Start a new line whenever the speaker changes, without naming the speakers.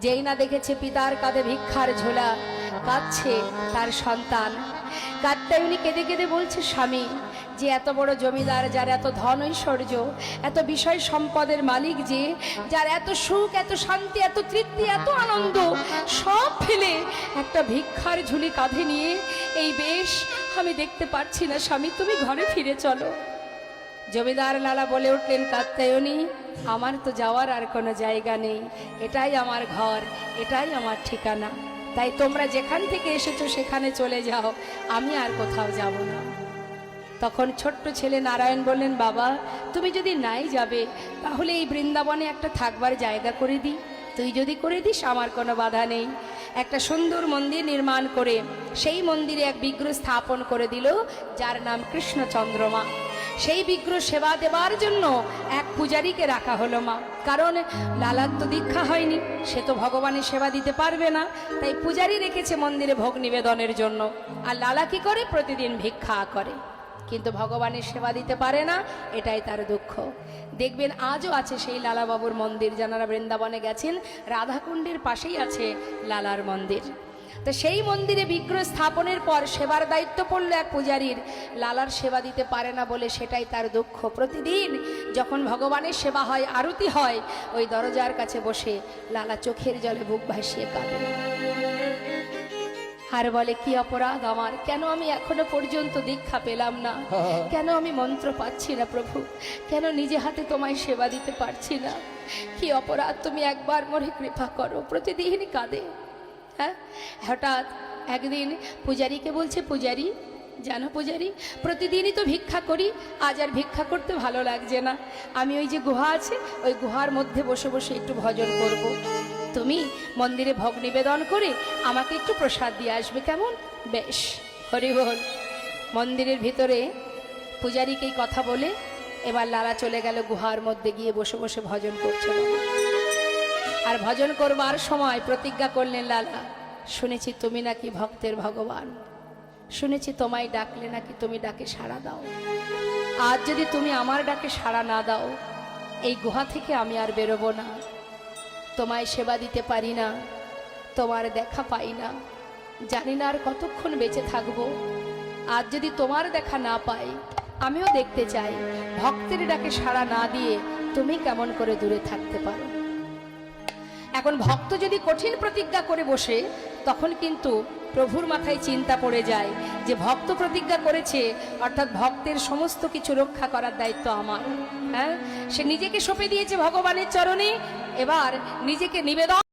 যেই না দেখেছে পিতার কাঁধে ভিক্ষার ঝোলা, কাঁদছে তার সন্তান। কাত্যায়নী কেঁদে কেঁদে বলছে, স্বামী যে এত বড় জমিদার, যার এত ধন ঐশ্বর্য, এত বিষয় সম্পদের মালিক, যে যার এত সুখ, এত শান্তি, এত তৃপ্তি, এত আনন্দ, সব ফেলে একটা ভিক্ষার ঝুলি কাঁধে নিয়ে এই বেশ আমি দেখতে পারছি না। স্বামী তুমি ঘরে ফিরে চলো। জমিদার লালা বলে উঠলেন, কাত্যায়নী আমার তো যাওয়ার আর কোনো জায়গা নেই, এটাই আমার ঘর, এটাই আমার ঠিকানা, তাই তোমরা যেখান থেকে এসেছো সেখানে চলে যাও, আমি আর কোথাও যাব না। তখন ছোট্ট ছেলে নারায়ণ বললেন, বাবা তুমি যদি নাই যাবে তাহলে এই বৃন্দাবনে একটা থাকবার জায়গা করে দিই, তুই যদি করে দিস আমার কোনো বাধা নেই। একটা সুন্দর মন্দির নির্মাণ করে সেই মন্দিরে এক বিগ্রহ স্থাপন করে দিল, যার নাম কৃষ্ণচন্দ্রমা। সেই বিগ্রহ সেবা দেবার জন্য এক পূজারীকে রাখা হলো মা, কারণ লালার তো দীক্ষা হয়নি, সে তো ভগবানের সেবা দিতে পারবে না, তাই পূজারী রেখেছে মন্দিরে ভোগ নিবেদনের জন্য। আর লালা কি করে? প্রতিদিন ভিক্ষা করে, কিন্তু ভগবানের সেবা দিতে পারে না, এটাই তার দুঃখ। দেখবেন আজও আছে সেই লালা বাবুর মন্দির, যারা বৃন্দাবনে গেছেন রাধাকুণ্ডের পাশেই আছে লালার মন্দির। তো সেই মন্দিরে বিগ্রহ স্থাপনের পর সেবার দায়িত্ব পড়লো এক পূজারীর, লালার সেবা দিতে পারে না বলে সেটাই তার দুঃখ। প্রতিদিন যখন ভগবানের সেবা হয়, আরতি হয়, ওই দরজার কাছে বসে লালা চোখের জলে বুক ভাসিয়ে কাঁদে আর বলে, কি অপরাধ আমার, কেন আমি এখনো পর্যন্ত দীক্ষা পেলাম না, কেন আমি মন্ত্র পাচ্ছি না প্রভু, কেন নিজে হাতে তোমায় সেবা দিতে পারছি না, কি অপরাধ, তুমি একবার মোরে কৃপা করো। প্রতিদিন কাঁদে। হ্যাঁ, হঠাৎ একদিন পূজারীকে বলছে, পূজারী জানো পূজারী, প্রতিদিনই তো ভিক্ষা করি, আজ আর ভিক্ষা করতে ভালো লাগছে না, আমি ওই যে গুহা আছে ওই গুহার মধ্যে বসে বসে একটু ভজন করব, তুমি মন্দিরে ভোগ নিবেদন করে আমাকে একটু প্রসাদ দিয়ে আসবে, কেমন? বেশ, হরি বল। মন্দিরের ভিতরে পূজারীকে এই কথা বলে এবার লালা চলে গেল গুহার মধ্যে, গিয়ে বসে বসে ভজন করছে। আর ভজন করবার সময় প্রতিজ্ঞা করলেন, লালা শুনেছি তুমি নাকি ভক্তের ভগবান, শুনেছি তোমায় ডাকলে নাকি তুমি ডাকে সাড়া দাও, আজ যদি তুমি আমার ডাকে সাড়া না দাও এই গুহা থেকে আমি আর বেরোবো না, তোমায় সেবা দিতে পারি না, তোমার দেখা পাই না, জানি না আর কতক্ষণ বেঁচে থাকবো, আজ যদি তোমার দেখা না পাই আমিও দেখতে চাই ভক্তের ডাকে সাড়া না দিয়ে তুমি কেমন করে দূরে থাকতে পারো। এখন ভক্ত যদি কঠিন প্রতিজ্ঞা করে বসে, তখন কিন্তু প্রভুর মাথায় চিন্তা পড়ে যায় যে ভক্ত প্রতিজ্ঞা করেছে, অর্থাৎ ভক্তের সমস্ত কিছু রক্ষা করার দায়িত্ব আমার। হ্যাঁ, সে নিজেকে সঁপে দিয়েছে ভগবানের চরণে, এবার নিজেকে নিবেদন